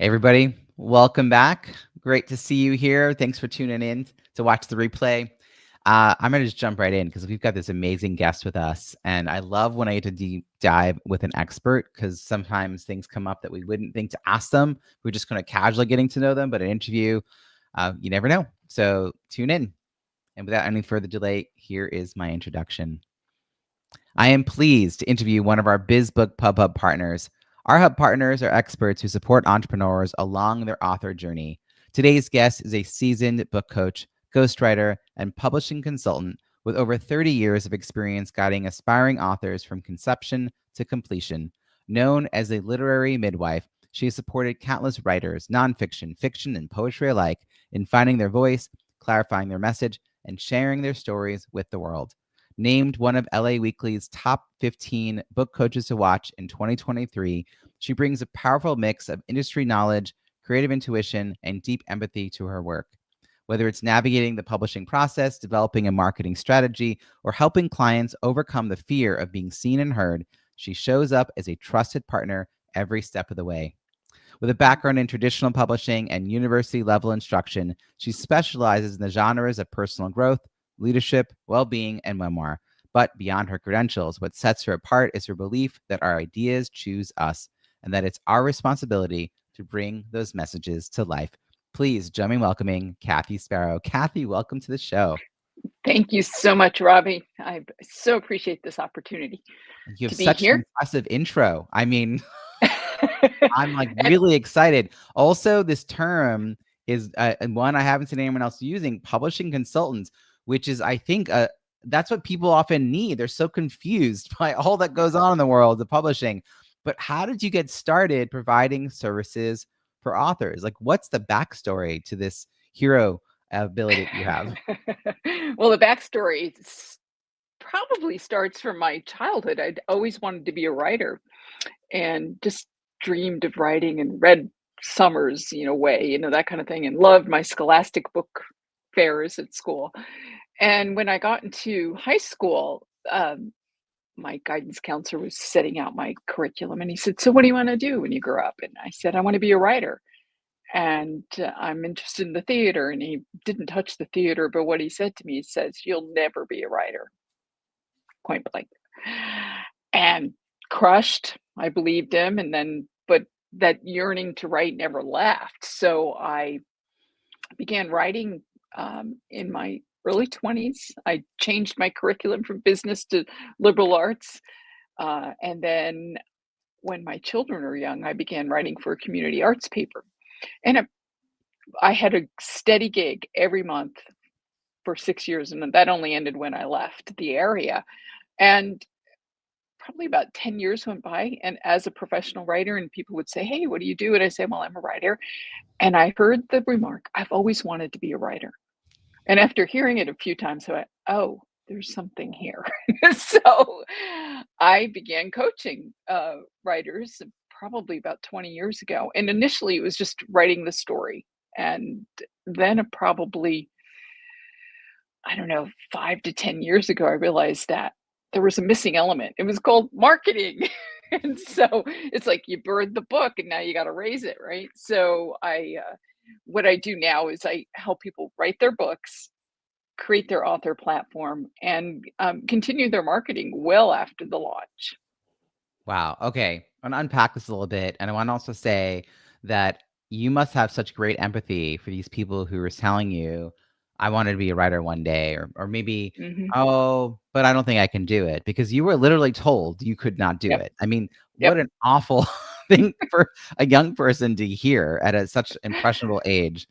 Hey everybody, welcome back. Great to see you here. Thanks for tuning in to watch the replay. I'm going to just jump right in because we've got this amazing guest with us. And I love when I get to deep dive with an expert because sometimes things come up that we wouldn't think to ask them. We're just kind of casually getting to know them, but an interview, you never know. So tune in. And without any further delay, here is my introduction. I am pleased to interview one of our Biz Book Pub Hub partners. Our hub partners are experts who support entrepreneurs along their author journey. Today's guest is a seasoned book coach, ghostwriter, and publishing consultant with over 30 years of experience guiding aspiring authors from conception to completion. Known as a literary midwife, she has supported countless writers, nonfiction, fiction, and poetry alike in finding their voice, clarifying their message, and sharing their stories with the world. Named one of LA Weekly's top 15 book coaches to watch in 2023, she brings a powerful mix of industry knowledge, creative intuition, and deep empathy to her work. Whether it's navigating the publishing process, developing a marketing strategy, or helping clients overcome the fear of being seen and heard, she shows up as a trusted partner every step of the way. With a background in traditional publishing and university level instruction, she specializes in the genres of personal growth, leadership, well being, and memoir. But beyond her credentials, what sets her apart is her belief that our ideas choose us and that it's our responsibility to bring those messages to life. Please join me in welcoming Kathy Sparrow. Kathy, welcome to the show. Thank you so much, Robbie. I so appreciate this opportunity You have to be such an here. impressive intro. I mean, I'm like really excited. Also, this term is one I haven't seen anyone else using, publishing consultants, which is, I think, that's what people often need. They're so confused by all that goes on in the world of publishing. But how did you get started providing services for authors? Like, what's the backstory to this hero ability that you have? Well, the backstory probably starts from my childhood. I'd always wanted to be a writer and just dreamed of writing and read Summers, Way, that kind of thing, and loved my scholastic book fairs at school. And when I got into high school, my guidance counselor was setting out my curriculum and he said, "So what do you want to do when you grow up?" And I said, "I want to be a writer and I'm interested in the theater." And he didn't touch the theater, but what he said to me, he says, "You'll never be a writer," point blank. And crushed. I believed him. But that yearning to write never left. So I began writing in my early 20s. I changed my curriculum from business to liberal arts. And then when my children were young, I began writing for a community arts paper. And I had a steady gig every month for 6 years, and that only ended when I left the area. And probably about 10 years went by, and as a professional writer, and people would say, "Hey, what do you do?" And I say, "Well, I'm a writer." And I heard the remark, "I've always wanted to be a writer." And after hearing it a few times, I went, "Oh, there's something here." So I began coaching writers probably about 20 years ago. And initially, it was just writing the story. And then, probably, I don't know, 5 to 10 years ago, I realized that there was a missing element. It was called marketing. And so it's like you bird the book and now you got to raise it, right? So what I do now is I help people write their books, create their author platform, and continue their marketing well after the launch. Wow. Okay. I want to unpack this a little bit. And I want to also say that you must have such great empathy for these people who are telling you, I wanted to be a writer one day, or maybe, Hmm. oh, but I don't think I can do it because you were literally told you could not do Yep. it. I mean, what Yep. an awful thing for a young person to hear at such impressionable age.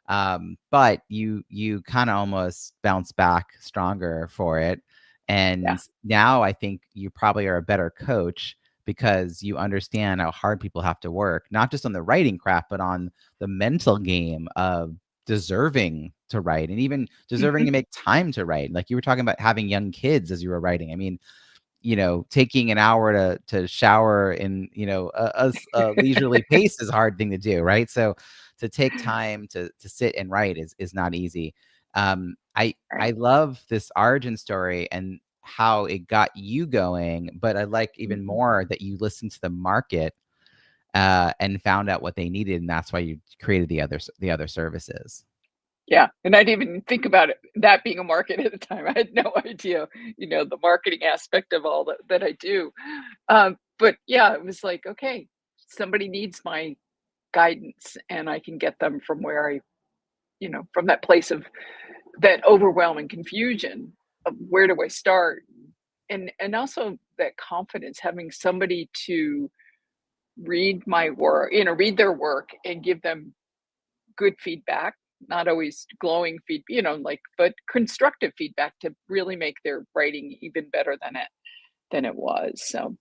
But you kind of almost bounce back stronger for it. Yeah. And now I think you probably are a better coach because you understand how hard people have to work, not just on the writing craft, but on the mental game of deserving to write and even deserving Hmm. to make time to write. Like you were talking about having young kids as you were writing. I mean, taking an hour to shower in, a leisurely pace is a hard thing to do, right? So to take time to sit and write is not easy. I Right. love this origin story and how it got you going, but I like even Hmm. more that you listen to the market and found out what they needed, and that's why you created the other services. Yeah, and I didn't even think about it that being a market at the time. I had no idea, the marketing aspect of all that I do. But yeah, it was like, okay, somebody needs my guidance, and I can get them from where from that place of that overwhelming confusion of where do I start, and also that confidence, having somebody to read my work, read their work and give them good feedback, not always glowing but constructive feedback to really make their writing even better than it was. So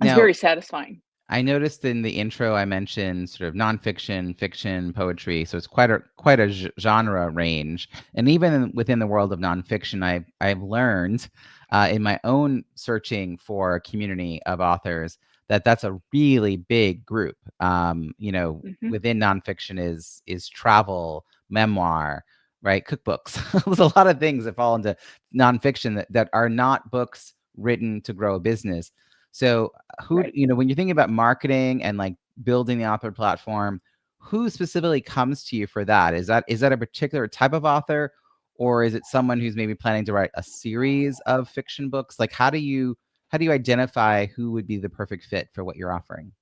it's Now, very satisfying. I noticed in the intro I mentioned sort of nonfiction, fiction, poetry. So it's quite a genre range. And even within the world of nonfiction, I've learned in my own searching for a community of authors that that's a really big group. Hmm. Within nonfiction is travel, memoir, right, cookbooks. There's a lot of things that fall into nonfiction that are not books written to grow a business. So Right. when you're thinking about marketing and like building the author platform, who specifically comes to you for that? Is that a particular type of author, or is it someone who's maybe planning to write a series of fiction books? Like how do you identify who would be the perfect fit for what you're offering?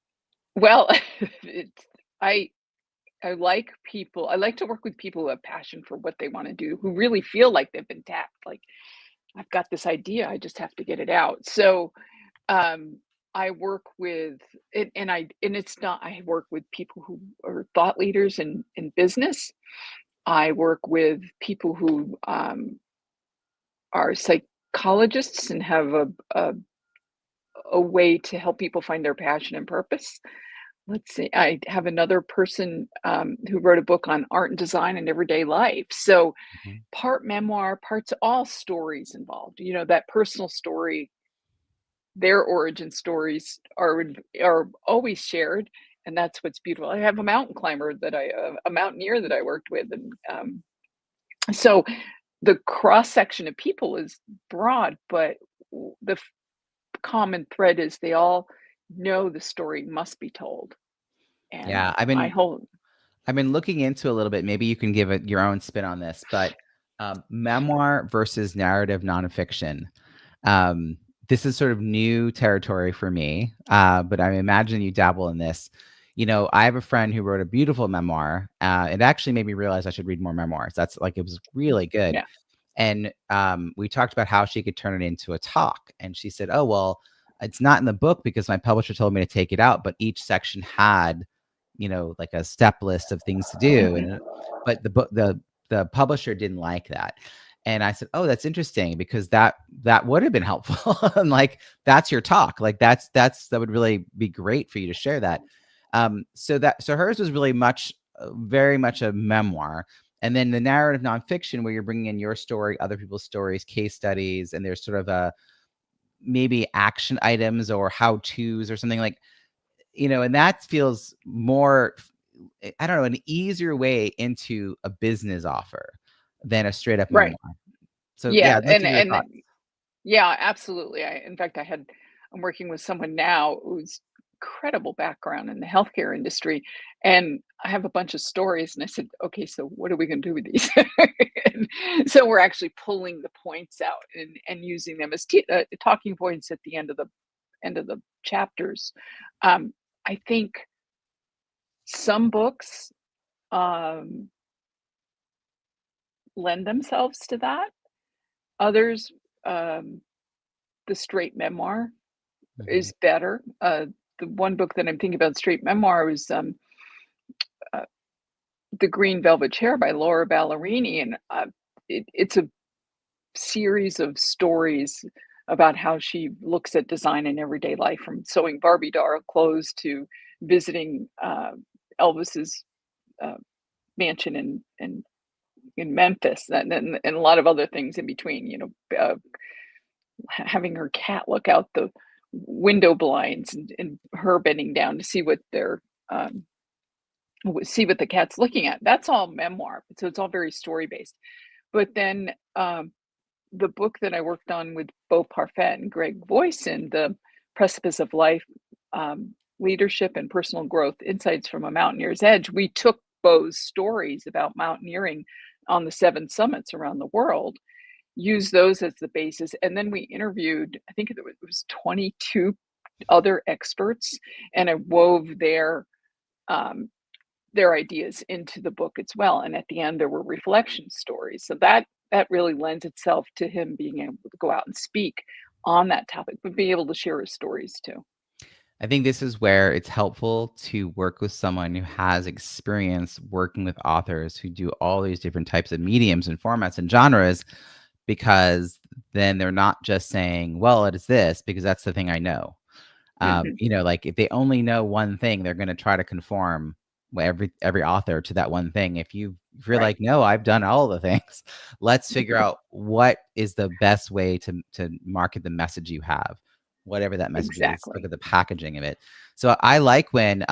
Well, it's, I I like people. I like to work with people who have passion for what they want to do, who really feel like they've been tapped. Like, I've got this idea, I just have to get it out. So um I work with it, and it's not I work with people who are thought leaders in business. I work with people who are psychologists and have a way to help people find their passion and purpose. Let's see, I have another person who wrote a book on art and design and everyday life. So Mhm. part memoir, parts all stories involved. That personal story, their origin stories are always shared, and that's what's beautiful. I have a mountain climber a mountaineer that I worked with, and so the cross section of people is broad, but the common thread is they all know the story must be told, and Yeah, I hold. I've been looking into a little bit. Maybe you can give it your own spin on this, but memoir versus narrative nonfiction. Um, this is sort of new territory for me, but I imagine you dabble in this. I have a friend who wrote a beautiful memoir. It actually made me realize I should read more memoirs. That's like it was really good. Yeah. And we talked about how she could turn it into a talk. And she said, "Oh well, it's not in the book because my publisher told me to take it out, but each section had, like a step list of things to do." Mhm. And but the publisher didn't like that. And I said, "Oh, that's interesting because that would have been helpful." And like that's your talk. Like that would really be great for you to share that. So hers was really very much a memoir. And then the narrative nonfiction, where you're bringing in your story, other people's stories, case studies, and there's sort of a maybe action items or how to's or something like, and that feels more, I don't know, an easier way into a business offer than a straight up Right. memoir. So yeah, Yeah, I'd love to and hear your thoughts. yeah, absolutely. In fact, I'm working with someone now who's incredible background in the healthcare industry, and I have a bunch of stories, and I said, "Okay, so what are we going to do with these?" And so we're actually pulling the points out and using them as talking points at the end of the chapters. Um, I think some books um, lend themselves to that. Others, um, the straight memoir Mhm. is better. The one book that I'm thinking about, straight memoir, was uh, The Green Velvet Chair by Laura Ballerini, and it's a series of stories about how she looks at design in everyday life, from sewing Barbie doll clothes to visiting Elvis's uh, mansion in Memphis, and a lot of other things in between. Having her cat look out the window blinds, and her bending down to um, see what the cat's looking at. That's all memoir, so it's all very story based. But then the book that I worked on with Bo Parfait and Greg Voisin, The Precipice of Life, Leadership and Personal Growth Insights from a Mountaineer's Edge, we took Bo's stories about mountaineering on the 7 summits around the world, used those as the basis, and then we interviewed, I think it was 22 other experts, and I wove um, their ideas into the book as well. And at the end, there were reflection stories. So that really lends itself to him being able to go out and speak on that topic, but be able to share his stories too. I think this is where it's helpful to work with someone who has experience working with authors who do all these different types of mediums and formats and genres, because then they're not just saying, well, it is this because that's the thing I know. Mhm. Like if they only know one thing, they're going to try to conform every author to that one thing. If you're Right. like, no, I've done all the things, let's figure out what is the best way to market the message you have, whatever that message is. Look Exactly. at the packaging of it. So I like when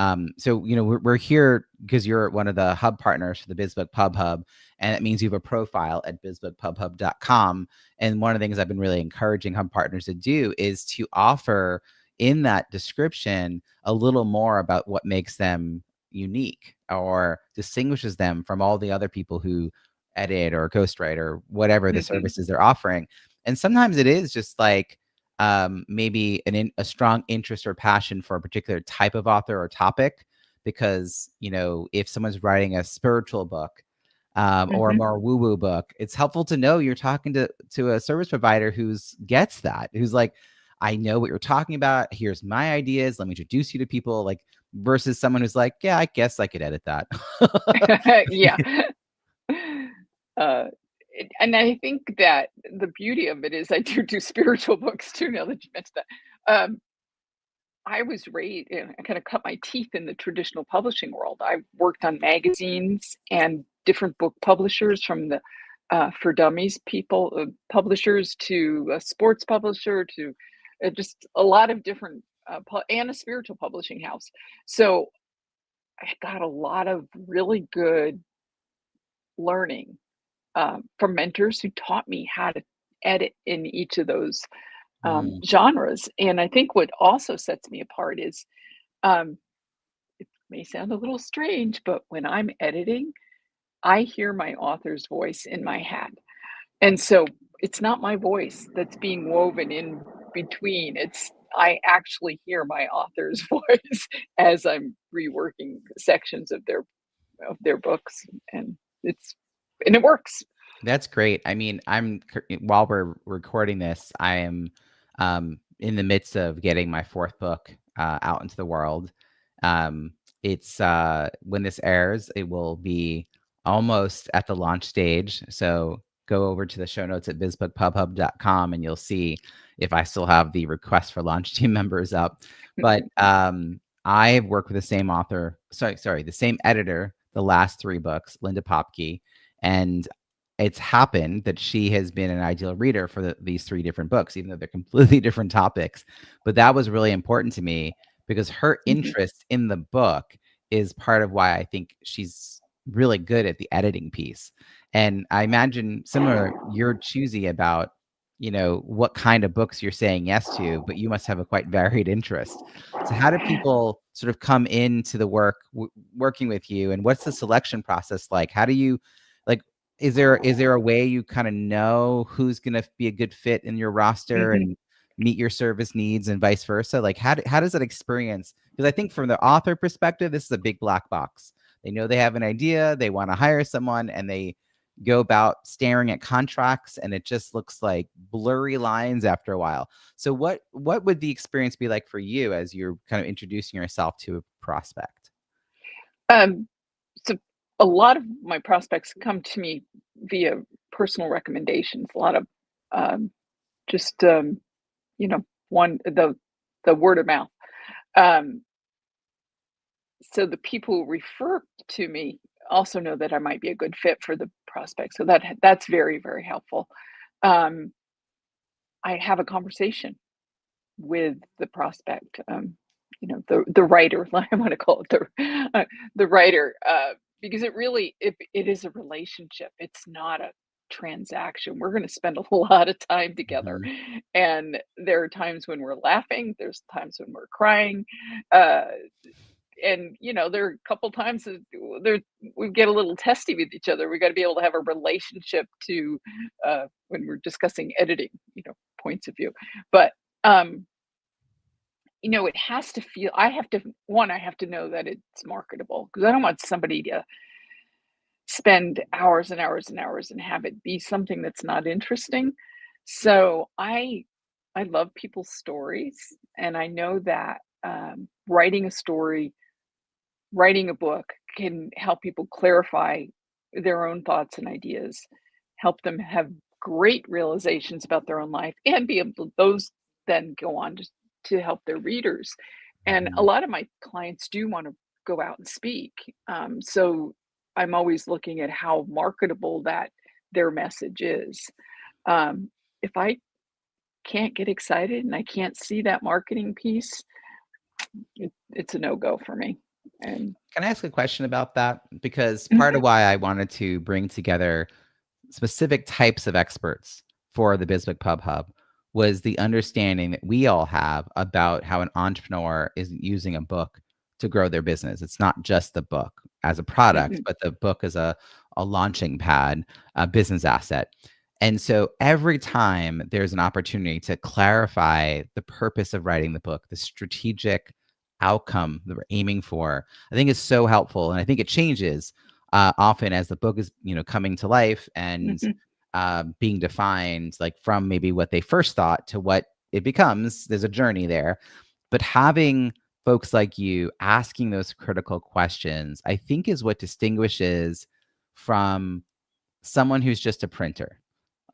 we're here because you're one of the hub partners for the Biz Book Pub Hub, and it means you have a profile at bizbookpubhub.com. And one of the things I've been really encouraging hub partners to do is to offer in that description a little more about what makes them unique or distinguishes them from all the other people who edit or ghostwrite or whatever the Mhm. services they're offering. And sometimes it is just like maybe a strong interest or passion for a particular type of author or topic. Because if someone's writing a spiritual book or a Mhm. more woo-woo book, it's helpful to know you're talking to a service provider who's gets that, who's like, I know what you're talking about. Here's my ideas. Let me introduce you to people. Like versus someone who's like, yeah, I guess I could edit that. Yeah. Uh, and I think that the beauty of it is I do spiritual books too, now that you mentioned that. I was raised, I kind of cut my teeth in the traditional publishing world. I've worked on magazines and different book publishers, from the for dummies people, publishers, to a sports publisher, to just a lot of different, and a spiritual publishing house. So I got a lot of really good learning from mentors who taught me how to edit in each of those Mm, genres. And I think what also sets me apart is, um, may sound a little strange, but when I'm editing, I hear my author's voice in my head. And so it's not my voice that's being woven in between. It's I actually hear my author's voice as I'm reworking sections of their books, and it's and it works. that's great. I mean, while we're recording this, I am in the midst of getting my fourth book out into the world. It's when this airs, it will be almost at the launch stage. So go over to the show notes at bizbookpubhub.com and you'll see if I still have the request for launch team members up. But I've worked with the same author, sorry, the same editor, the last 3 books, Linda Popke, and it's happened that she has been an ideal reader for these 3 different books, even though they're completely different topics. But that was really important to me because her Mhm. interest in the book is part of why I think she's really good at the editing piece. And I imagine similar, you're choosy about, what kind of books you're saying yes to, but you must have a quite varied interest. So how do people sort of come into the working with you, and what's the selection process like? How do you like is there a way you kind of know who's going to be a good fit in your roster Mhm. and meet your service needs and vice versa? Like how does that experience? Because I think from the author perspective, this is a big black box. They know they have an idea, they want to hire someone, and they go about staring at contracts, and it just looks like blurry lines after a while. So what would the experience be like for you as you're kind of introducing yourself to a prospect? Um, so a lot of my prospects come to me via personal recommendations. A lot of um, just you know, one the word of mouth. Um, so the people who refer to me also know that I might be a good fit for the prospect. So that's very, very helpful. Um, I have a conversation with the prospect, the writer, I want to call it the writer, because it is a relationship. It's not a transaction. We're going to spend a lot of time together. Mhm. And there are times when we're laughing, there's times when we're crying. Uh, and there are a couple times that there we get a little testy with each other. We got to be able to have a relationship to when we're discussing editing, points of view. But it has to feel. I have to know that it's marketable, because I don't want somebody to spend hours and hours and hours and have it be something that's not interesting. So I love people's stories, and I know that writing a story, writing a book can help people clarify their own thoughts and ideas, help them have great realizations about their own life, and be able to those then go on to help their readers. And a Mhm. lot of my clients do want to go out and speak. So I'm always looking at how marketable that their message is. If I can't get excited and I can't see that marketing piece, it's a no go for me. And Can I ask a question about that? Because part of Mhm, why I wanted to bring together specific types of experts for the Biz Book Pub Hub was the understanding that we all have about how an entrepreneur is using a book to grow their business. It's not just the book as a product, mhm, but the book as a launching pad, a business asset. And so every time there's an opportunity to clarify the purpose of writing the book, the strategic outcome that we're aiming for, I think is so helpful. And I think it changes often as the book is coming to life and mhm, being defined, like from maybe what they first thought to what it becomes. There's a journey there, but having folks like you asking those critical questions, I think, is what distinguishes from someone who's just a printer.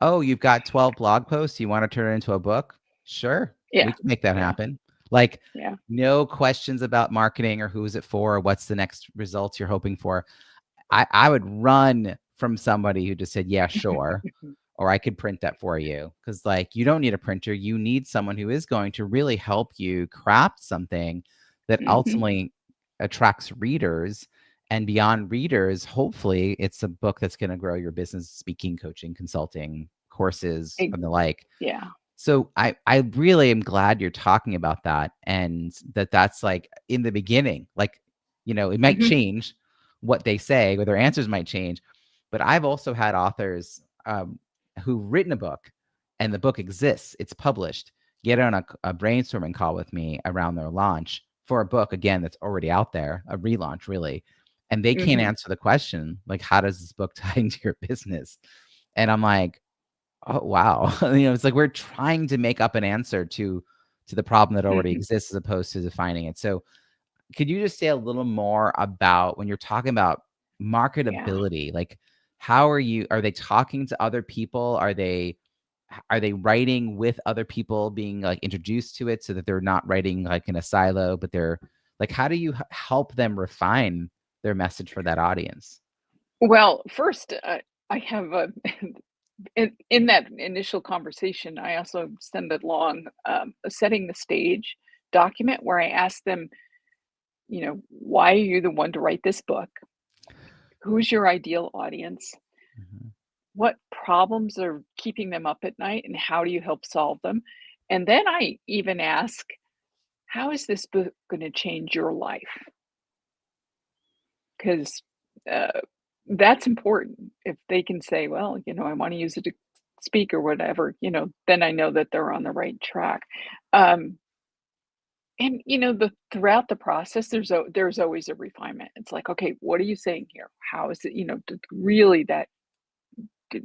Oh, you've got 12 blog posts, you want to turn it into a book? Sure, we yeah, can make that yeah, happen. Like, yeah. no questions about marketing or who is it for or what's the next results you're hoping for. I would run from somebody who just said, "Yeah, sure," or "I could print that for you," because like, you don't need a printer, you need someone who is going to really help you craft something that Mhm, ultimately attracts readers, and beyond readers, hopefully, it's a book that's gonna grow your business, speaking, coaching, consulting, courses, ex and the like. yeah, So I really am glad you're talking about that, and that's like in the beginning, like, it might mhm, change what they say or their answers might change, but I've also had authors who've written a book and the book exists, it's published, get on a brainstorming call with me around their launch for a book again that's already out there, a relaunch really, and they can't mhm, answer the question like, how does this book tie into your business? And I'm like, oh, wow. It's like we're trying to make up an answer to the problem that already mhm, exists as opposed to defining it. So, could you just say a little more about when you're talking about yeah. marketability? Like, how are they talking to other people? Are they writing with other people being like introduced to it so that they're not writing like in a silo, but they're like, how do you help them refine their message for that audience? Well, first, I have a in that initial conversation, I also send along, a setting the stage document where I ask them, "Why are you the one to write this book? Who's your ideal audience? Mhm. What problems are keeping them up at night, and how do you help solve them?" And then I even ask, "How is this book gonna change your life?" 'Cause, uh, that's important. If they can say, "Well, I wanna use it to speak," or whatever, then I know that they're on the right track. Um, and, throughout the process, there's always a refinement. It's like, "Okay, what are you saying here? How is it?" Really d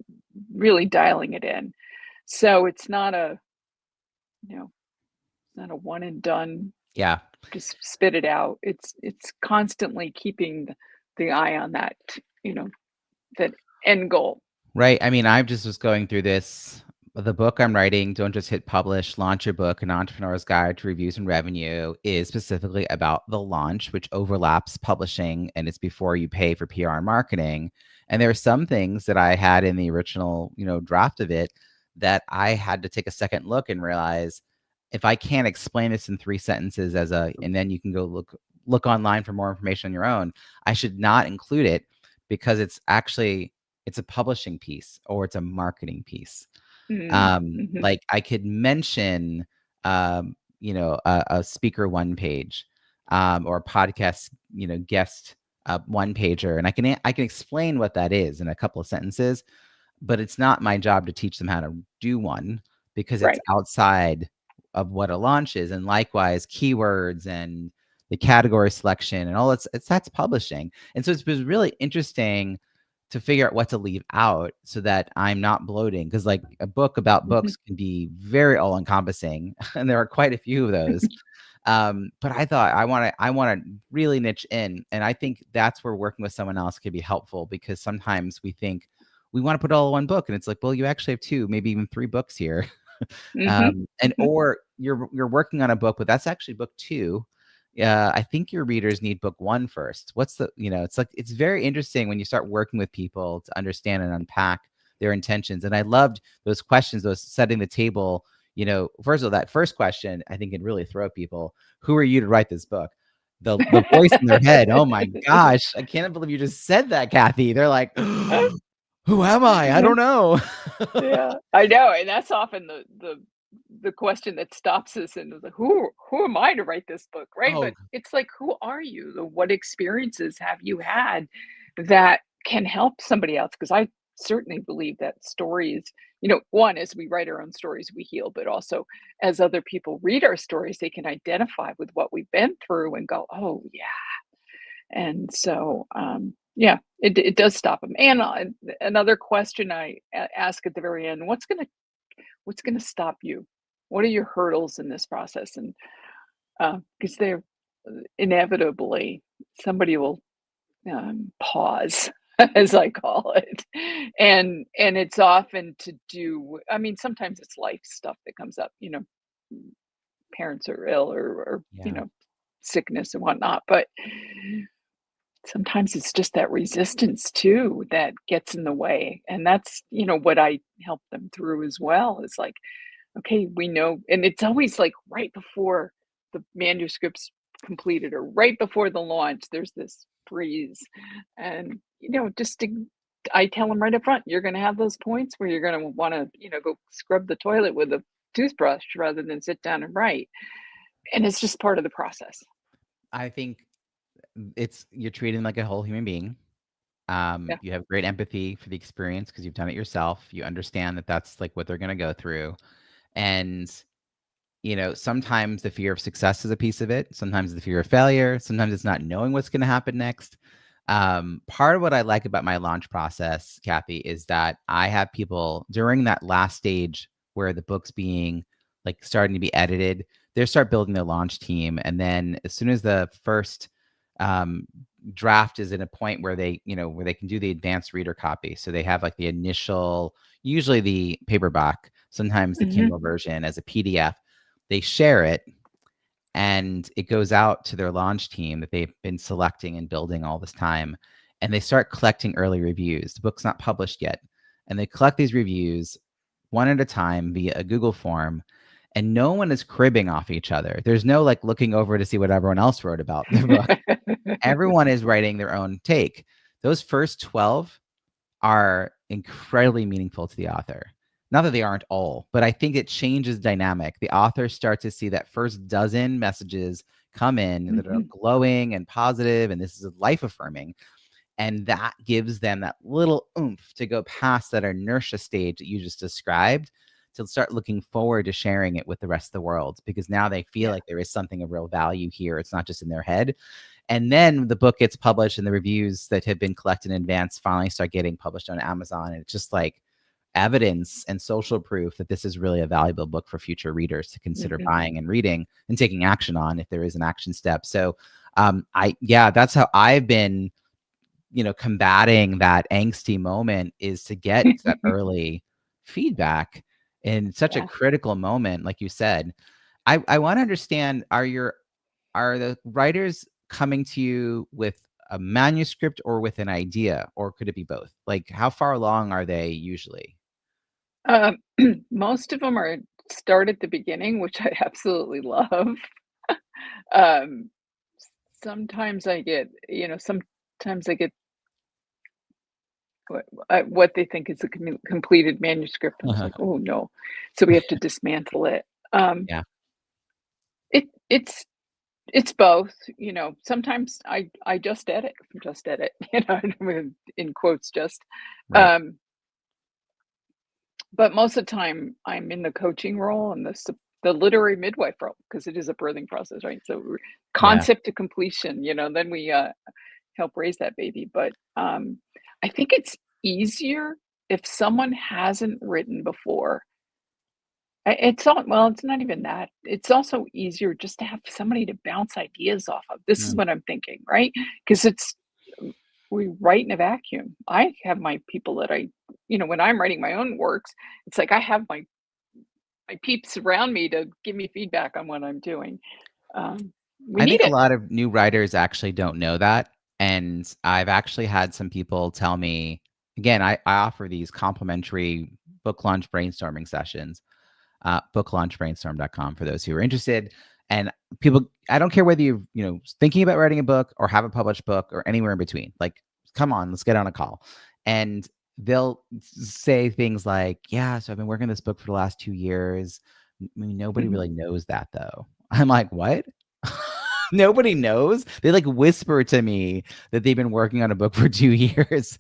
really dialing it in. So it's not you know, it's not a one and done, Yeah. just spit it out. It's constantly keeping the eye on that end goal. Right. I mean, I just was going through this. The book I'm writing, Don't Just Hit Publish, Launch Your Book, An Entrepreneur's Guide to Reviews and Revenue, is specifically about the launch, which overlaps publishing and it's before you pay for PR and marketing. And there are some things that I had in the original, draft of it that I had to take a second look and realize if I can't explain this in 3 sentences and then you can go look online for more information on your own, I should not include it because it's actually it's a publishing piece or it's a marketing piece. Mhm. Like I could mention, a speaker one page, or a podcast, guest one pager, and I can explain what that is in a couple of sentences, but it's not my job to teach them how to do one because it's Right. outside of what a launch is. And likewise, keywords and the category selection and all that's publishing. And so it's been really interesting to figure out what to leave out so that I'm not bloating. Cause like a book about Mhm. books can be very all encompassing. And there are quite a few of those. But I thought I want to really niche in. And I think that's where working with someone else could be helpful because sometimes we think we want to put all in one book. And it's like, well, you actually have two, maybe even three books here. Mhm. And Mhm. or you're working on a book, but that's actually book two. I think your readers need book one first. What's the, it's like it's very interesting when you start working with people to understand and unpack their intentions. And I loved those questions, those setting the table. First of all, that first question I think can really throw people. Who are you to write this book? The voice in their head. Oh my gosh, I can't believe you just said that, Kathy. They're like, who am I? I don't know. Yeah, I know, and that's often the question that stops us and is like, who am I to write this book, right? Oh, But it's like, who are you? What experiences have you had that can help somebody else? Because I certainly believe that stories, one, as we write our own stories, we heal, but also as other people read our stories, they can identify with what we've been through and go, oh yeah. And so, yeah, it does stop them. And another question I ask at the very end: what's gonna stop you? What are your hurdles in this process? And because they're inevitably somebody will pause, as I call it, and it's often to do. I mean, sometimes it's life stuff that comes up. Parents are ill or yeah. sickness and whatnot, but sometimes it's just that resistance too that gets in the way, and that's, what I help them through as well. It's like, okay, we know, and it's always like right before the manuscript's completed or right before the launch, there's this freeze. And, just to I tell them right up front, you're gonna have those points where you're gonna wanna, go scrub the toilet with a toothbrush rather than sit down and write, and it's just part of the process. I think it's you're treating like a whole human being. Yeah. You have great empathy for the experience because you've done it yourself. You understand that that's like what they're going to go through. And, sometimes the fear of success is a piece of it. Sometimes the fear of failure. Sometimes it's not knowing what's going to happen next. Part of what I like about my launch process, Kathy, is that I have people during that last stage where the book's being like starting to be edited, they start building their launch team. And then as soon as the first um, draft is in a point where where they can do the advanced reader copy. So they have like the initial, usually the paperback, sometimes the Hmm. Kindle version as a PDF. They share it and it goes out to their launch team that they've been selecting and building all this time. And they start collecting early reviews. The book's not published yet. And they collect these reviews one at a time via a Google form. And no one is cribbing off each other. There's no like looking over to see what everyone else wrote about the book. Everyone is writing their own take. Those first 12 are incredibly meaningful to the author. Not that they aren't all, but I think it changes dynamic. The author starts to see that first dozen messages come in that are Hmm. glowing and positive, and this is life affirming. And that gives them that little oomph to go past that inertia stage that you just described to start looking forward to sharing it with the rest of the world because now they feel Yeah. like there is something of real value here. It's not just in their head. And then the book gets published and the reviews that have been collected in advance finally start getting published on Amazon. And it's just like evidence and social proof that this is really a valuable book for future readers to consider Hmm. buying and reading and taking action on if there is an action step. So that's how I've been, combating that angsty moment is to get that early feedback in such a Yeah. critical moment, like you said. I want to understand, are the writers coming to you with a manuscript or with an idea, or could it be both? Like, how far along are they usually? Um, most of them are start at the beginning, which I absolutely love. Um, sometimes I get what they think is a completed manuscript. And it's like, oh no, so we have to dismantle it. Um, Yeah. it it's it's both, you know. Sometimes I just edit, you know, in quotes, just. Right. Um, but most of the time I'm in the coaching role and the literary midwife role because it is a birthing process, right? So Yeah. concept to completion, you know, then we help raise that baby. But I think it's easier if someone hasn't written before. It's all, well, it's not even that. It's also easier just to have somebody to bounce ideas off of. This is Mm. what I'm thinking, right? Because we write in a vacuum. I have my people that you know, when I'm writing my own works, it's like I have my peeps around me to give me feedback on what I'm doing. We I need think a it. lot of new writers actually don't know that. And I've actually had some people tell me, again, I offer these complimentary book launch brainstorming sessions, booklaunchbrainstorm.com for those who are interested. And people, I don't care whether you're thinking about writing a book or have a published book or anywhere in between. Like, come on, let's get on a call. And they'll say things like, yeah, so I've been working on this book for the last 2 years. I mean, nobody Mhm. really knows that though. I'm like, what? Nobody knows. They like whisper to me that they've been working on a book for 2 years.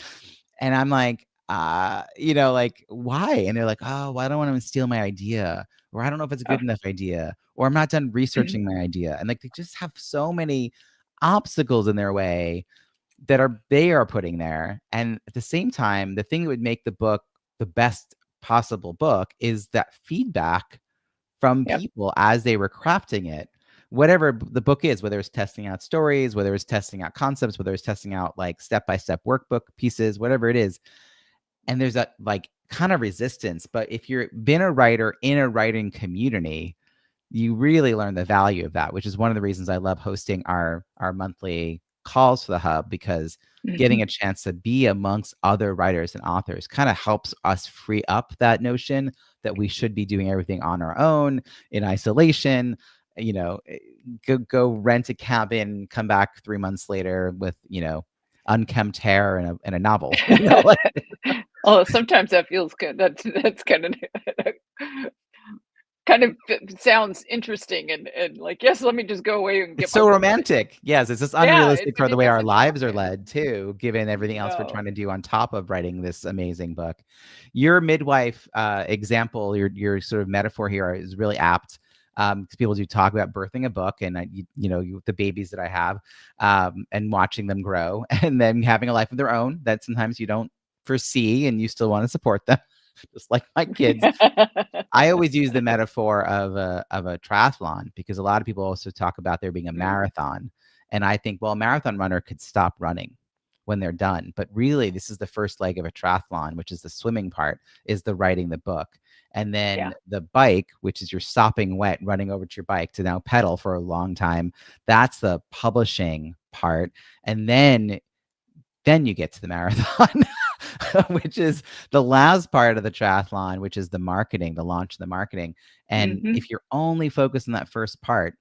And I'm like, like, why? And they're like, oh, well, I don't want to steal my idea, or I don't know if it's a Oh, good enough idea, or I'm not done mhm, researching my idea. And like, they just have so many obstacles in their way that they are putting there. And at the same time, the thing that would make the book the best possible book is that feedback from yep. people as they were crafting it, whatever the book is, whether it's testing out stories, whether it's testing out concepts, whether it's testing out like step-by-step workbook pieces, whatever it is. And there's that like kind of resistance. But if you're been a writer in a writing community, you really learn the value of that, which is one of the reasons I love hosting our monthly calls for the hub, because getting Mhm. a chance to be amongst other writers and authors kind of helps us free up that notion that we should be doing everything on our own in isolation. Go rent a cabin, come back 3 months later with unkempt hair and a novel. Like, Although sometimes that feels good. That's kind of kind of sounds interesting and like, yes, let me just go away and it's get my so book finished. romantic. Yes, it's just Yeah, unrealistic for but the it way our doesn't lives are happen. led too, given everything else we're No. trying to do on top of writing this amazing book. Your midwife example, your sort of metaphor here is really apt, because people do talk about birthing a book, and the babies that I have, and watching them grow, and then having a life of their own that sometimes you don't foresee, and you still want to support them, just like my kids. I always use the metaphor of a triathlon, because a lot of people also talk about there being a Mm, marathon. And I think, well, a marathon runner could stop running when they're done. But really, this is the first leg of a triathlon, which is the swimming part, is the writing the book. And yeah. then the bike, which is your stopping wet, running over to your bike to now pedal for a long time. That's the publishing part. And then you get to the marathon, which is the last part of the triathlon, which is the marketing, the launch of the marketing. And Mhm. if you're only focused on that first part,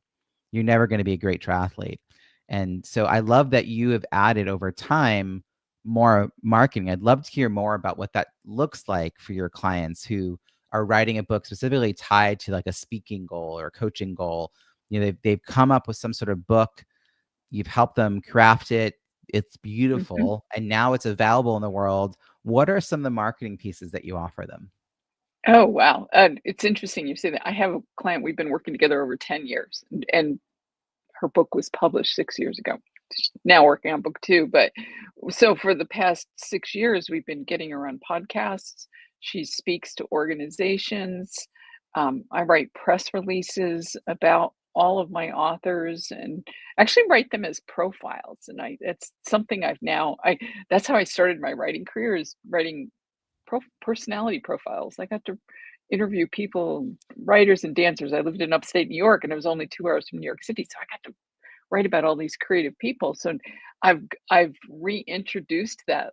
you're never going to be a great triathlete. And so I love that you have added over time more marketing. I'd love to hear more about what that looks like for your clients who are writing a book specifically tied to like a speaking goal or a coaching goal. They've come up with some sort of book. You've helped them craft it. It's Mhm. beautiful, and now it's available in the world. What are some of the marketing pieces that you offer them? Oh, wow. It's interesting you say that. I have a client, we've been working together over 10 years, and her book was published 6 years ago. She's now working on book 2, but so for the past 6 years, we've been getting her on podcasts. She speaks to organizations. I write press releases about all of my authors and actually write them as profiles, and it's something I that's how I started my writing career, is writing personality profiles. I got to interview people, writers and dancers. I lived in upstate New York, and it was only 2 hours from New York City, so I got to write about all these creative people. So I've reintroduced that,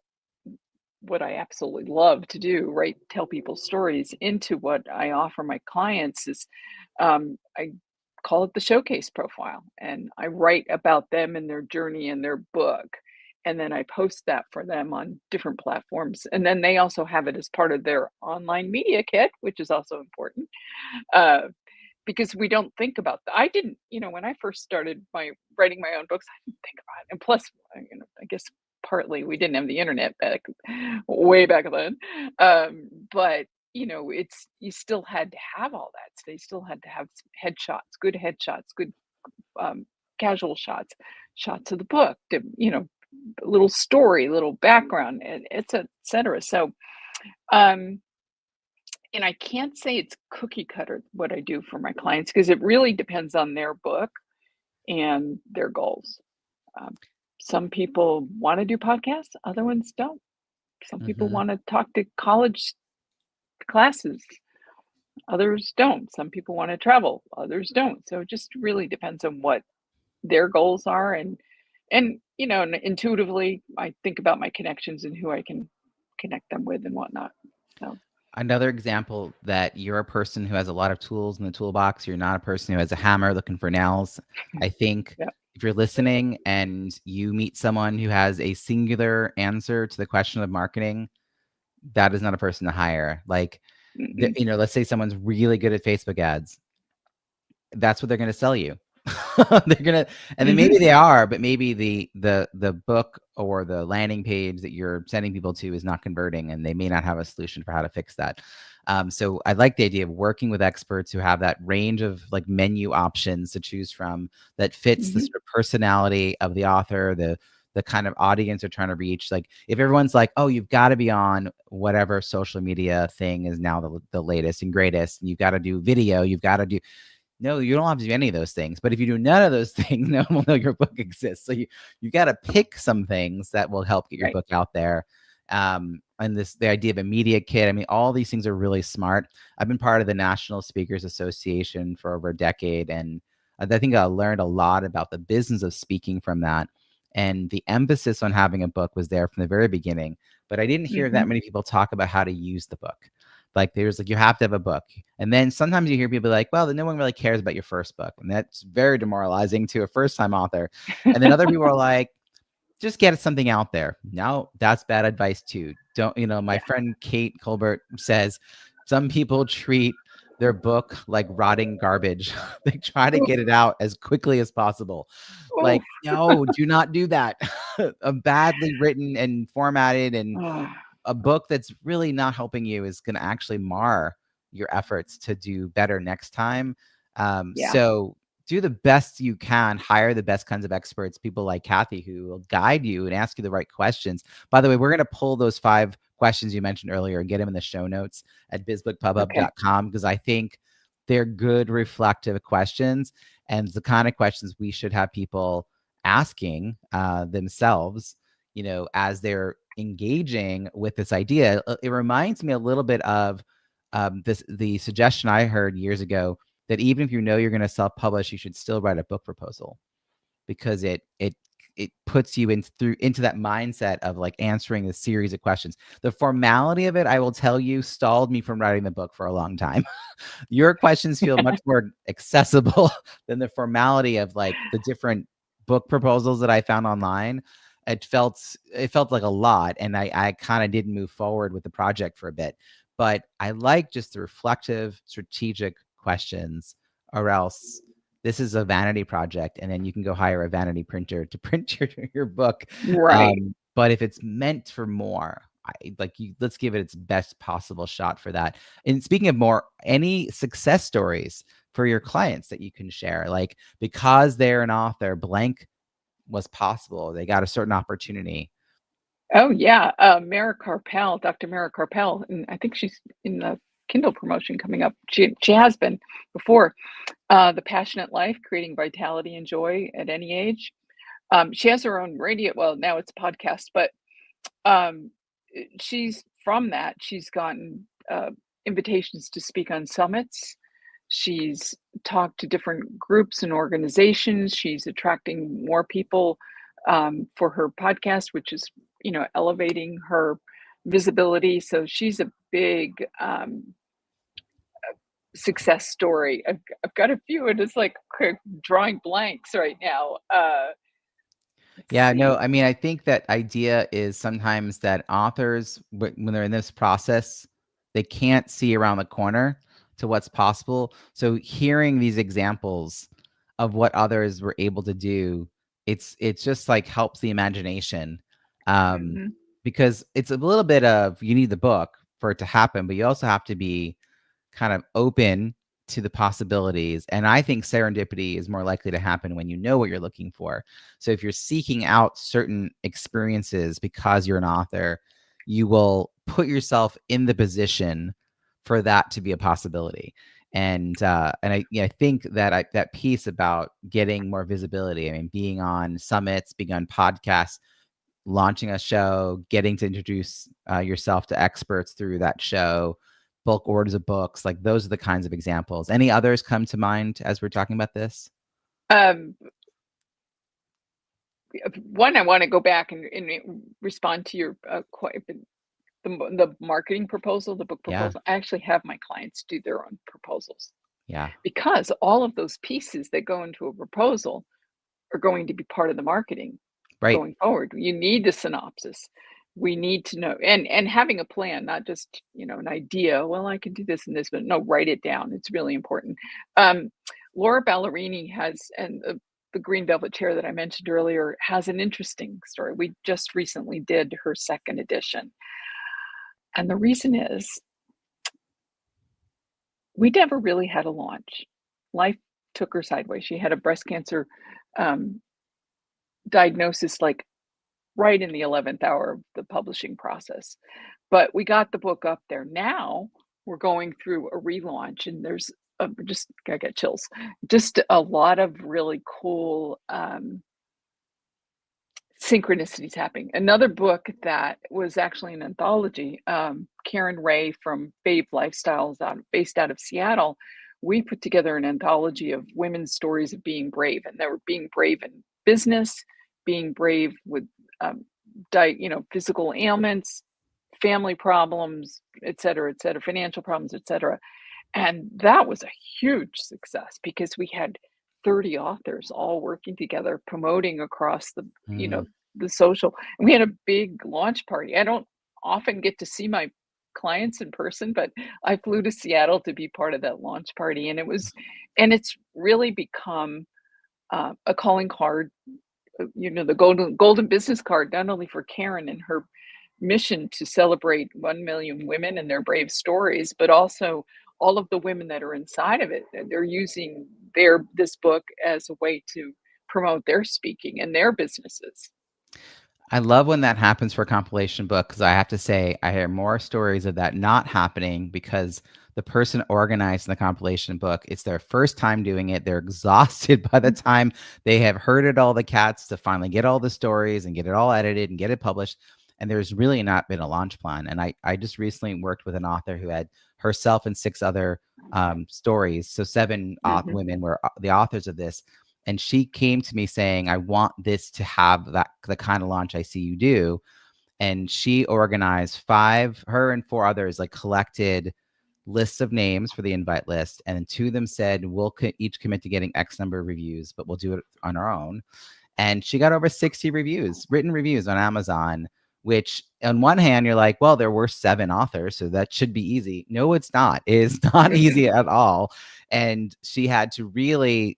what I absolutely love to do, right? Tell people stories, into what I offer my clients is, I call it the showcase profile, and I write about them and their journey and their book. and then I post that for them on different platforms. And then they also have it as part of their online media kit, which is also important. Uh, because we don't think about that. I didn't, when I first started my writing my own books, I didn't think about it. And plus, I guess partly we didn't have the internet back way back then. But it's you still had to have all that. So they still had to have headshots, good um, casual shots of the book, little story, little background, and it's et cetera. So, um, and I can't say it's cookie cutter what I do for my clients because it really depends on their book and their goals. Um, some people want to do podcasts, other ones don't. Some people Hmm. want to talk to college classes, others don't. Some people want to travel, others don't. So it just really depends on what their goals are, and intuitively I think about my connections and who I can connect them with and whatnot. So Another example that you're a person who has a lot of tools in the toolbox. You're not a person who has a hammer looking for nails. I think yeah. if you're listening and you meet someone who has a singular answer to the question of marketing, that is not a person to hire. Like, Mm-mm. let's say someone's really good at Facebook ads. That's what they're going to sell you. They're gonna, and then maybe Mhm. they are, but maybe the book or the landing page that you're sending people to is not converting, and they may not have a solution for how to fix that. So I like the idea of working with experts who have that range of like menu options to choose from that fits the Mhm. sort of personality of the author, the kind of audience they're trying to reach. Like if everyone's like, oh, you've got to be on whatever social media thing is now the latest and greatest, and you've got to do video, you've got to do, no, you don't have to do any of those things. But if you do none of those things, no one will know your book exists. So you got to pick some things that will help get your Right. book out there. And the idea of a media kit. I mean, all these things are really smart. I've been part of the National Speakers Association for over a decade, and I think I learned a lot about the business of speaking from that. And the emphasis on having a book was there from the very beginning. But I didn't hear that Mhm. many people talk about how to use the book. Like there's like you have to have a book. And then sometimes you hear people like, well, then no one really cares about your first book. And that's very demoralizing to a first-time author. And then other people are like, just get something out there. No, that's bad advice too. Don't, my Yeah. friend Kate Colbert says some people treat their book like rotting garbage. They try to Oof. get it out as quickly as possible. Oof. Like, no, do not do that. A badly written and formatted and Ah, a book that's really not helping you is going to actually mar your efforts to do better next time. yeah. So do the best you can, hire the best kinds of experts, people like Kathy, who will guide you and ask you the right questions. By the way, we're going to pull those 5 questions you mentioned earlier and get them in the show notes at Okay. bizbookpubhub.com because I think they're good reflective questions and the kind of questions we should have people asking themselves, as they're engaging with this idea. It reminds me a little bit of the suggestion I heard years ago that even if you know you're going to self-publish, you should still write a book proposal because it puts you into that mindset of like answering a series of questions. The formality of it, I will tell you, stalled me from writing the book for a long time. Your questions feel much more accessible than the formality of like the different book proposals that I found online. It felt like a lot, and I kind of didn't move forward with the project for a bit. But I like just the reflective, strategic questions, or else this is a vanity project, and then you can go hire a vanity printer to print your book. Right. But if it's meant for more, let's give it its best possible shot for that. And speaking of more, any success stories for your clients that you can share, like because they're an author, blank was possible. They got a certain opportunity. Oh, yeah, Mara Karpel, Dr. Mara Karpel, and I think she's in the Kindle promotion coming up. She has been before. The Passionate Life, Creating Vitality and Joy at Any Age. She has her own radio, well, now it's a podcast, but um, she's from that. She's gotten invitations to speak on summits. She's talked to different groups and organizations. She's attracting more people for her podcast, which is, elevating her visibility. So she's a big success story. I've got a few, and it's like drawing blanks right now. Yeah, no, see. I mean, I think that idea is sometimes that authors, when they're in this process, they can't see around the corner to what's possible. So hearing these examples of what others were able to do, it's just like helps the imagination. Um, Mhm. because it's a little bit of you need the book for it to happen, but you also have to be kind of open to the possibilities. And I think serendipity is more likely to happen when you know what you're looking for. So if you're seeking out certain experiences because you're an author, you will put yourself in the position for that to be a possibility. And I think that that piece about getting more visibility. I mean, being on summits, being on podcasts, launching a show, getting to introduce yourself to experts through that show, bulk orders of books, like those are the kinds of examples. Any others come to mind as we're talking about this? Um, One, I wanna go back and respond to your, the marketing proposal, the book Yeah, proposal. I actually have my clients do their own proposals yeah, because all of those pieces that go into a proposal are going to be part of the marketing right. going forward. You need the synopsis. We need to know, and having a plan, not just, an idea, well, I can do this and this, but no, write it down. It's really important. Um, Laura Ballerini has, and the Green Velvet Chair that I mentioned earlier has an interesting story. We just recently did her second edition. And the reason is we never really had a launch. Life took her sideways. She had a breast cancer um, diagnosis, like right in the 11th hour of the publishing process. But we got the book up there. Now we're going through a relaunch, and there's just, I get chills. Just a lot of really cool synchronicities happening. Another book that was actually an anthology, Karen Ray from Babe Lifestyles, based out of Seattle. We put together an anthology of women's stories of being brave, and they were being brave in business, being brave with um, physical ailments, family problems, et cetera, financial problems, et cetera. And that was a huge success because we had 30 authors all working together, promoting across Mm. the social. And we had a big launch party. I don't often get to see my clients in person, but I flew to Seattle to be part of that launch party. And it's really become a calling card, the golden business card, not only for Karen and her mission to celebrate 1 million women and their brave stories, but also all of the women that are inside of it. They're using this book as a way to promote their speaking and their businesses. I love when that happens for a compilation book because I have to say I hear more stories of that not happening because the person organizing the compilation book, it's their first time doing it. They're exhausted by the time they have herded all the cats to finally get all the stories and get it all edited and get it published. And there's really not been a launch plan. And I just recently worked with an author who had herself and six other stories. So seven Mhm. women were the authors of this, and she came to me saying, I want this to have the kind of launch I see you do. And she organized her and four others, like collected lists of names for the invite list. And then two of them said, we'll each commit to getting X number of reviews, but we'll do it on our own. And she got over 60 written reviews on Amazon, which on one hand, you're like, well, there were seven authors, so that should be easy. No, it's not. It is not Mhm. easy at all. And she had to really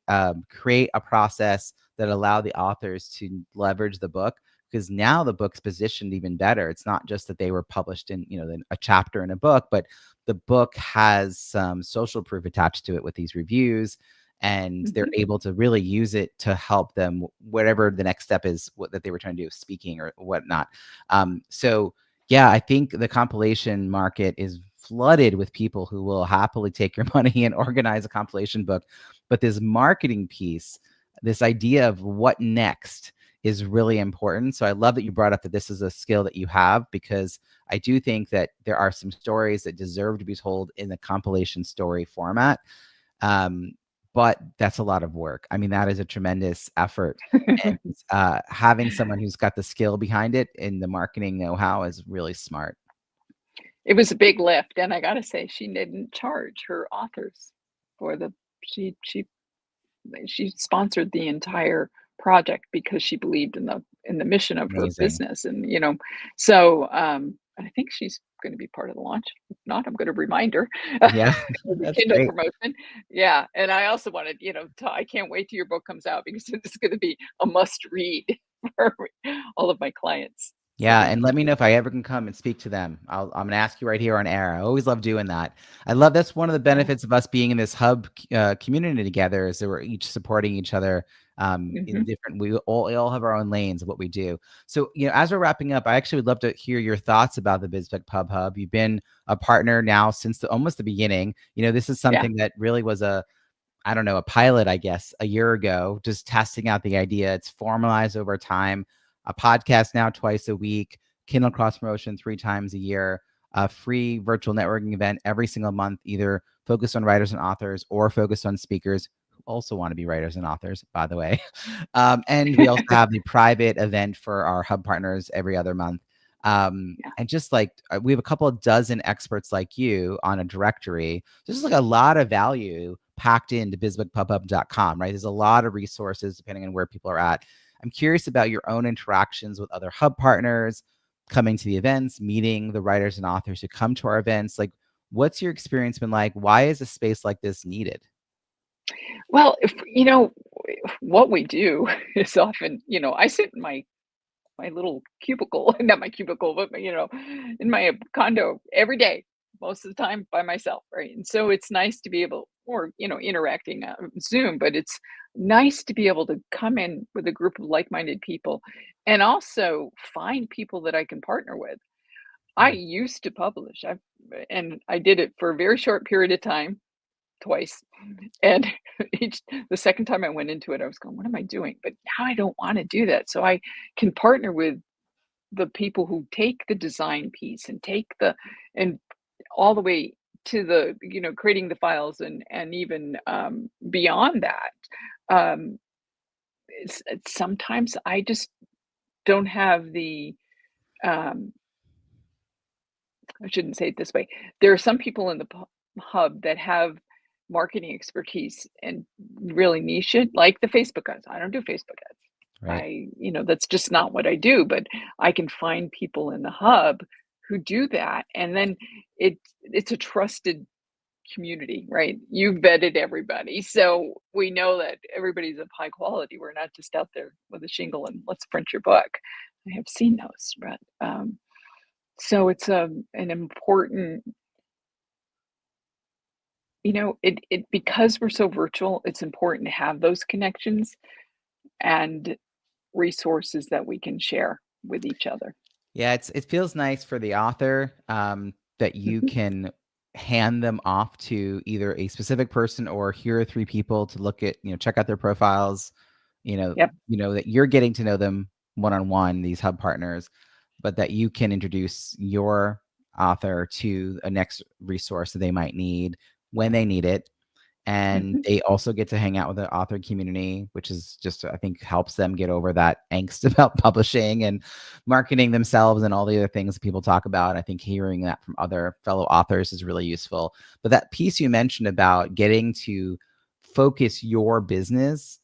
create a process that allowed the authors to leverage the book, because now the book's positioned even better. It's not just that they were published in, a chapter in a book, but the book has some social proof attached to it with these reviews, and they're Mhm. able to really use it to help them whatever the next step is, that they were trying to do, speaking or whatnot. So yeah, I think the compilation market is flooded with people who will happily take your money and organize a compilation book, but this marketing piece, this idea of what next, is really important. So I love that you brought up that this is a skill that you have, because I do think that there are some stories that deserve to be told in the compilation story format. Um, but that's a lot of work. I mean, that is a tremendous effort. And having someone who's got the skill behind it and the marketing know-how is really smart. It was a big lift, and I gotta say, she didn't charge her authors for the she sponsored the entire project because she believed in in the mission of her Amazing. business, and so I think she's going to be part of the launch. If not, I'm going to remind her. Yeah, The that's Kindle great. promotion. Yeah, and I also wanted, I can't wait till your book comes out because it's going to be a must read for all of my clients. Yeah, So, and let me know if I ever can come and speak to them. I'm gonna ask you right here on air. I always love doing that. I love that's one of the yeah. benefits of us being in this hub community together is that we're each supporting each other in Hmm. different. We all have our own lanes of what we do. So as we're wrapping up, I actually would love to hear your thoughts about the Biz Book Pub Hub. You've been a partner now since almost the beginning. This is Yeah. something that really was I don't know, a pilot, I guess, a year ago, just testing out the idea. It's formalized over time. A podcast now twice a week, Kindle cross promotion 3 times a year, a free virtual networking event every single month, either focused on writers and authors or focused on speakers who also want to be writers and authors, by the way. And we also have the private event for our hub partners every other month. Yeah. And just like we have a couple of dozen experts like you on a directory. There's like a lot of value packed into bizbookpubhub.com, right? There's a lot of resources depending on where people are at. I'm curious about your own interactions with other hub partners, coming to the events, meeting the writers and authors who come to our events. Like, what's your experience been like? Why is a space like this needed? Well, if what we do is often, I sit in my little cubicle, not my cubicle, but in my condo every day, most of the time by myself, right? And so it's nice to be able, or interacting Zoom, but it's nice to be able to come in with a group of like-minded people, and also find people that I can partner with. I Mm, used to publish, and I did it for a very short period of time, twice, and each the second time I went into it, I was going, "What am I doing?" But now I don't want to do that, so I can partner with the people who take the design piece and take the and all the way to the creating the files, and even beyond that. Sometimes I just don't have the um, I shouldn't say it this way. There are some people in the hub that have marketing expertise and really niche it, like the Facebook ads. I don't do Facebook ads. right. That's just not what I do, but I can find people in the hub who do that. And then it's a trusted community, right? You've vetted everybody. So we know that everybody's of high quality. We're not just out there with a shingle and let's print your book. I have seen those, but so it's an important, it because we're so virtual, it's important to have those connections and resources that we can share with each other. Yeah, it feels nice for the author that you Mhm. can hand them off to either a specific person or here are 3 people to look at, check out their profiles, Yep. that you're getting to know them one on one, these hub partners, but that you can introduce your author to a next resource that they might need when they need it, and Mhm. they also get to hang out with the author community, which is just, I think, helps them get over that angst about publishing and marketing themselves and all the other things that people talk about. I think hearing that from other fellow authors is really useful. But that piece you mentioned about getting to focus your business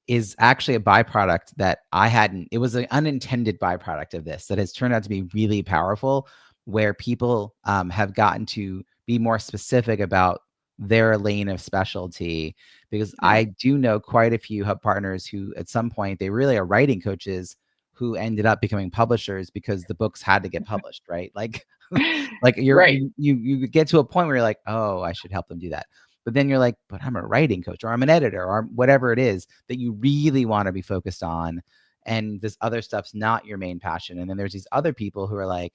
is actually a byproduct that I hadn't. It was an unintended byproduct of this that has turned out to be really powerful, where people have gotten to be more specific about their lane of specialty. Because Yeah. I do know quite a few hub partners who, at some point, they really are writing coaches who ended up becoming publishers because the books had to get published, right? Like, like Right. you get to a point where you're like, oh, I should help them do that. But then you're like, but I'm a writing coach or I'm an editor or whatever it is that you really want to be focused on. And this other stuff's not your main passion. And then there's these other people who are like,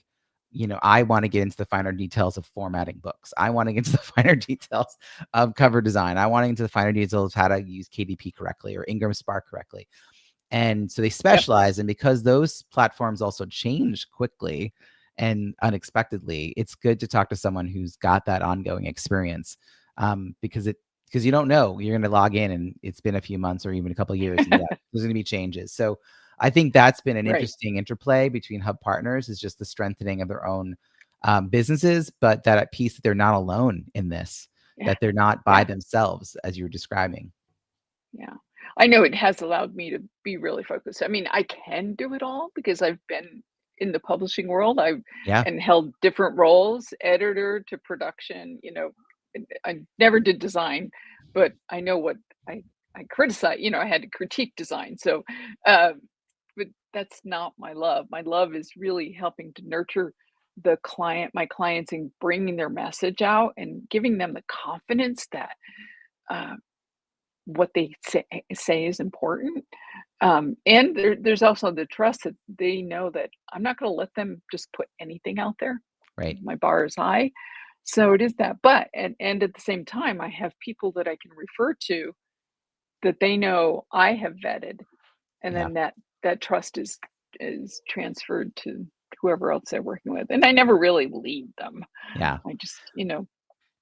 I want to get into the finer details of formatting books. I want to get into the finer details of cover design. I want to get into the finer details of how to use KDP correctly or Ingram Spark correctly. And so they Yep. specialize. And because those platforms also change quickly and unexpectedly, it's good to talk to someone who's got that ongoing experience, because you don't know, you're going to log in and it's been a few months or even a couple of years, and yeah, there's going to be changes. So I think that's been an Right. interesting interplay between hub partners, is just the strengthening of their own businesses, but that piece that they're not alone in this, Yeah. that they're not by Yeah. themselves, as you were describing. Yeah. I know it has allowed me to be really focused. I mean, I can do it all because I've been in the publishing world. I've Yeah, and held different roles, editor to production, and I never did design, but I know what I I criticize, I had to critique design. So, um, but that's not my love. My love is really helping to nurture my clients, and bringing their message out and giving them the confidence that uh, what they say is important. And there's also the trust that they know that I'm not going to let them just put anything out there. right. My bar is high. So it is that. But and at the same time, I have people that I can refer to that they know I have vetted, and Yeah, then that trust is transferred to whoever else they're working with. And I never really leave them. yeah. I just,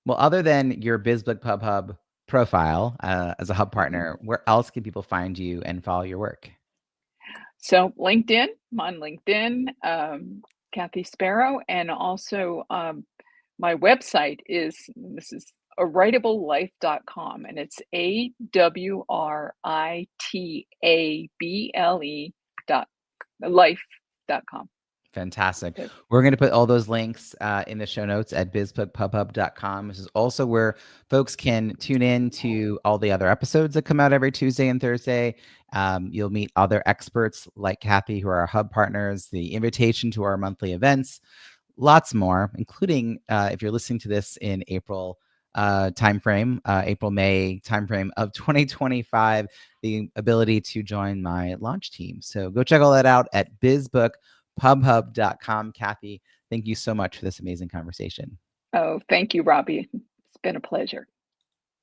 Well, other than your Biz Book Pub Hub profile as a hub mhm. partner, where else can people find you and follow your work? So LinkedIn, I'm on LinkedIn, Kathy Sparrow, and also my website is this is awritablelife.com, and it's AWRITABLE dot life.com. Fantastic. So, We're going to put all those links in the show notes at bizbookpubhub.com. This is also where folks can tune in to all the other episodes that come out every Tuesday and Thursday. You'll meet other experts like Kathy, who are our hub partners, the invitation to our monthly events, lots more, including if you're listening to this in April timeframe, April-May timeframe of 2025, the ability to join my launch team. So go check all that out at bizbookpubhub.com. Kathy, thank you so much for this amazing conversation. oh, thank you, Robbie. It's been a pleasure.